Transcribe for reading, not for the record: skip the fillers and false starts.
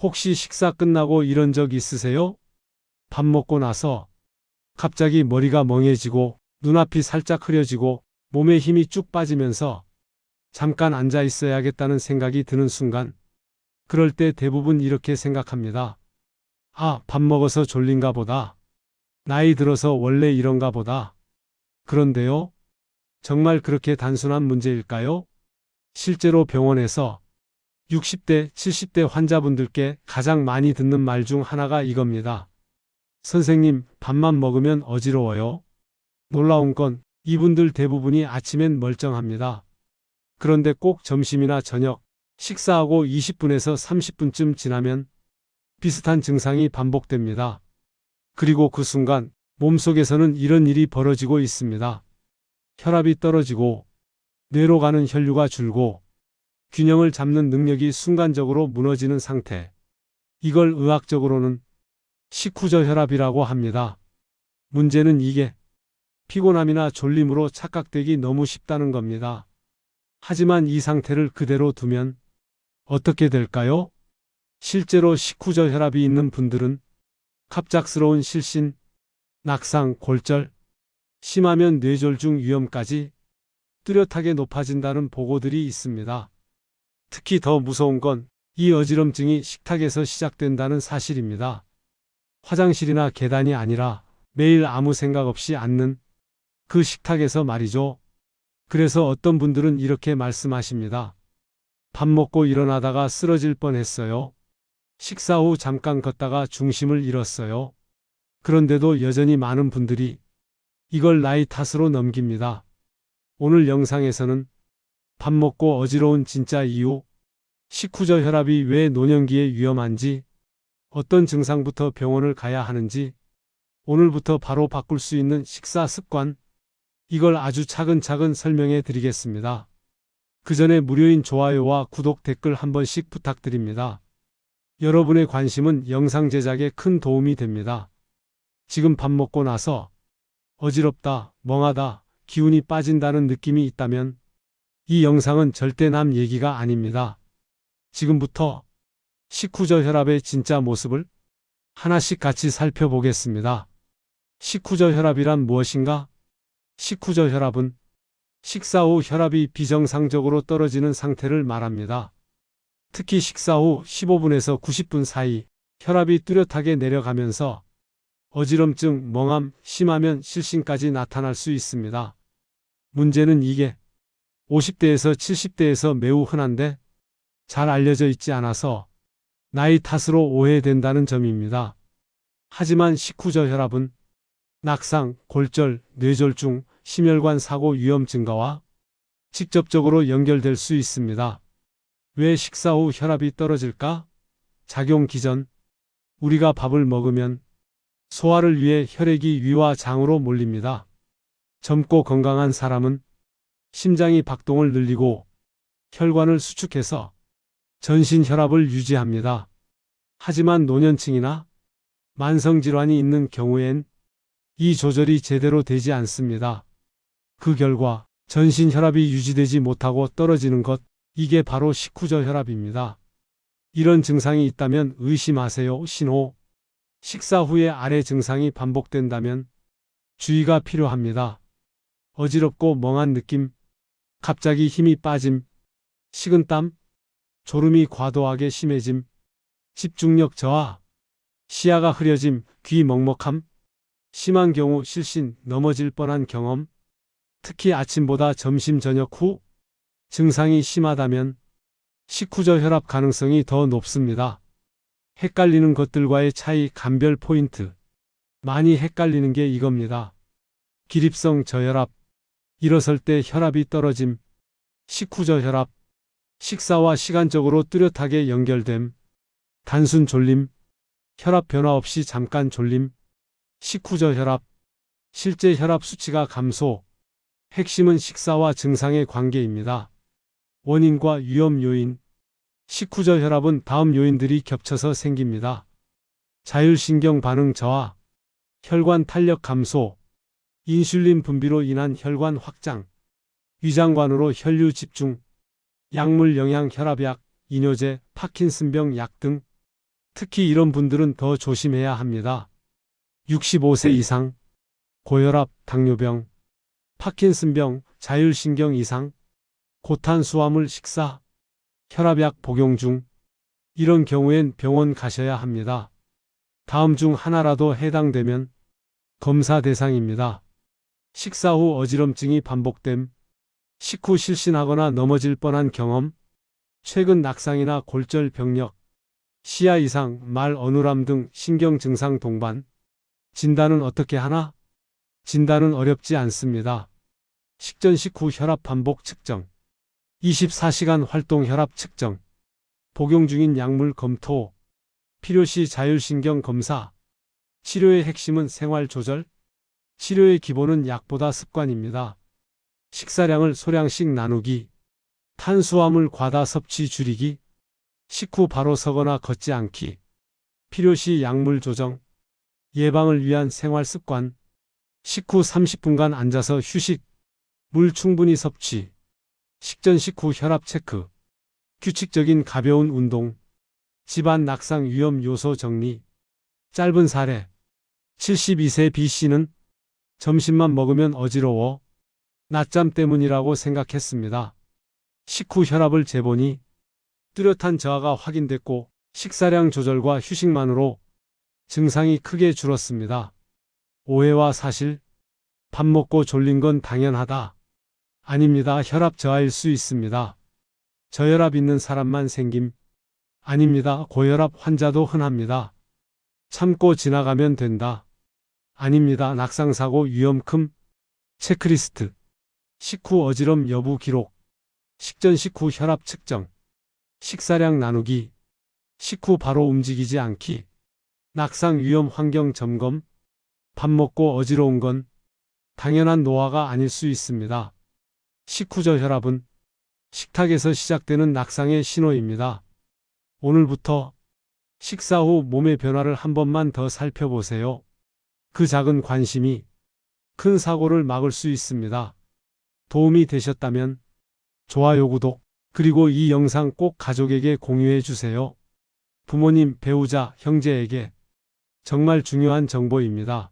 혹시 식사 끝나고 이런 적 있으세요? 밥 먹고 나서 갑자기 머리가 멍해지고 눈앞이 살짝 흐려지고 몸에 힘이 쭉 빠지면서 잠깐 앉아 있어야겠다는 생각이 드는 순간, 그럴 때 대부분 이렇게 생각합니다. 아, 밥 먹어서 졸린가 보다. 나이 들어서 원래 이런가 보다. 그런데요, 정말 그렇게 단순한 문제일까요? 실제로 병원에서 60대, 70대 환자분들께 가장 많이 듣는 말 중 하나가 이겁니다. 선생님, 밥만 먹으면 어지러워요. 놀라운 건 이분들 대부분이 아침엔 멀쩡합니다. 그런데 꼭 점심이나 저녁, 식사하고 20분에서 30분쯤 지나면 비슷한 증상이 반복됩니다. 그리고 그 순간 몸속에서는 이런 일이 벌어지고 있습니다. 혈압이 떨어지고 뇌로 가는 혈류가 줄고 균형을 잡는 능력이 순간적으로 무너지는 상태. 이걸 의학적으로는 식후저혈압이라고 합니다. 문제는 이게 피곤함이나 졸림으로 착각되기 너무 쉽다는 겁니다. 하지만 이 상태를 그대로 두면 어떻게 될까요? 실제로 식후저혈압이 있는 분들은 갑작스러운 실신, 낙상, 골절, 심하면 뇌졸중 위험까지 뚜렷하게 높아진다는 보고들이 있습니다. 특히 더 무서운 건 이 어지럼증이 식탁에서 시작된다는 사실입니다. 화장실이나 계단이 아니라 매일 아무 생각 없이 앉는 그 식탁에서 말이죠. 그래서 어떤 분들은 이렇게 말씀하십니다. 밥 먹고 일어나다가 쓰러질 뻔했어요. 식사 후 잠깐 걷다가 중심을 잃었어요. 그런데도 여전히 많은 분들이 이걸 나이 탓으로 넘깁니다. 오늘 영상에서는 밥 먹고 어지러운 진짜 이유, 식후저혈압이 왜 노년기에 위험한지, 어떤 증상부터 병원을 가야 하는지, 오늘부터 바로 바꿀 수 있는 식사 습관, 이걸 아주 차근차근 설명해 드리겠습니다. 그 전에 무료인 좋아요와 구독, 댓글 한 번씩 부탁드립니다. 여러분의 관심은 영상 제작에 큰 도움이 됩니다. 지금 밥 먹고 나서 어지럽다, 멍하다, 기운이 빠진다는 느낌이 있다면 이 영상은 절대 남 얘기가 아닙니다. 지금부터 식후저혈압의 진짜 모습을 하나씩 같이 살펴보겠습니다. 식후저혈압이란 무엇인가? 식후저혈압은 식사 후 혈압이 비정상적으로 떨어지는 상태를 말합니다. 특히 식사 후 15분에서 90분 사이 혈압이 뚜렷하게 내려가면서 어지럼증, 멍함, 심하면 실신까지 나타날 수 있습니다. 문제는 이게 50대에서 70대에서 매우 흔한데 잘 알려져 있지 않아서 나이 탓으로 오해된다는 점입니다. 하지만 식후저혈압은 낙상, 골절, 뇌졸중, 심혈관 사고 위험 증가와 직접적으로 연결될 수 있습니다. 왜 식사 후 혈압이 떨어질까? 작용 기전, 우리가 밥을 먹으면 소화를 위해 혈액이 위와 장으로 몰립니다. 젊고 건강한 사람은 심장이 박동을 늘리고 혈관을 수축해서 전신 혈압을 유지합니다. 하지만 노년층이나 만성질환이 있는 경우엔 이 조절이 제대로 되지 않습니다. 그 결과 전신 혈압이 유지되지 못하고 떨어지는 것, 이게 바로 식후저혈압입니다. 이런 증상이 있다면 의심하세요. 신호. 식사 후에 아래 증상이 반복된다면 주의가 필요합니다. 어지럽고 멍한 느낌, 갑자기 힘이 빠짐, 식은땀, 졸음이 과도하게 심해짐, 집중력 저하, 시야가 흐려짐, 귀 먹먹함, 심한 경우 실신, 넘어질 뻔한 경험, 특히 아침보다 점심 저녁 후 증상이 심하다면 식후저혈압 가능성이 더 높습니다. 헷갈리는 것들과의 차이, 감별 포인트. 많이 헷갈리는 게 이겁니다. 기립성 저혈압, 일어설 때 혈압이 떨어짐, 식후저혈압, 식사와 시간적으로 뚜렷하게 연결됨, 단순 졸림, 혈압 변화 없이 잠깐 졸림, 식후저혈압, 실제 혈압 수치가 감소. 핵심은 식사와 증상의 관계입니다. 원인과 위험 요인. 식후저혈압은 다음 요인들이 겹쳐서 생깁니다. 자율신경 반응 저하, 혈관 탄력 감소, 인슐린 분비로 인한 혈관 확장, 위장관으로 혈류 집중, 약물 영양 혈압약, 이뇨제, 파킨슨병 약 등 특히 이런 분들은 더 조심해야 합니다. 65세 이상, 고혈압, 당뇨병, 파킨슨병, 자율신경 이상, 고탄수화물 식사, 혈압약 복용 중, 이런 경우엔 병원 가셔야 합니다. 다음 중 하나라도 해당되면 검사 대상입니다. 식사 후 어지럼증이 반복됨, 식후 실신하거나 넘어질 뻔한 경험, 최근 낙상이나 골절 병력, 시야 이상, 말 어눌함 등 신경 증상 동반. 진단은 어떻게 하나? 진단은 어렵지 않습니다. 식전 식후 혈압 반복 측정, 24시간 활동 혈압 측정, 복용 중인 약물 검토, 필요시 자율신경 검사. 치료의 핵심은 생활 조절, 치료의 기본은 약보다 습관입니다. 식사량을 소량씩 나누기, 탄수화물 과다 섭취 줄이기, 식후 바로 서거나 걷지 않기, 필요시 약물 조정, 예방을 위한 생활 습관, 식후 30분간 앉아서 휴식, 물 충분히 섭취, 식전 식후 혈압 체크, 규칙적인 가벼운 운동, 집안 낙상 위험 요소 정리. 짧은 사례. 72세 B씨는 점심만 먹으면 어지러워 낮잠 때문이라고 생각했습니다. 식후 혈압을 재보니 뚜렷한 저하가 확인됐고 식사량 조절과 휴식만으로 증상이 크게 줄었습니다. 오해와 사실. 밥 먹고 졸린 건 당연하다. 아닙니다. 혈압 저하일 수 있습니다. 저혈압 있는 사람만 생김. 아닙니다. 고혈압 환자도 흔합니다. 참고 지나가면 된다. 아닙니다. 낙상사고 위험 큼. 체크리스트. 식후 어지럼 여부 기록. 식전 식후 혈압 측정. 식사량 나누기. 식후 바로 움직이지 않기. 낙상 위험 환경 점검. 밥 먹고 어지러운 건 당연한 노화가 아닐 수 있습니다. 식후 저혈압은 식탁에서 시작되는 낙상의 신호입니다. 오늘부터 식사 후 몸의 변화를 한 번만 더 살펴보세요. 그 작은 관심이 큰 사고를 막을 수 있습니다. 도움이 되셨다면 좋아요, 구독, 그리고 이 영상 꼭 가족에게 공유해 주세요. 부모님, 배우자, 형제에게 정말 중요한 정보입니다.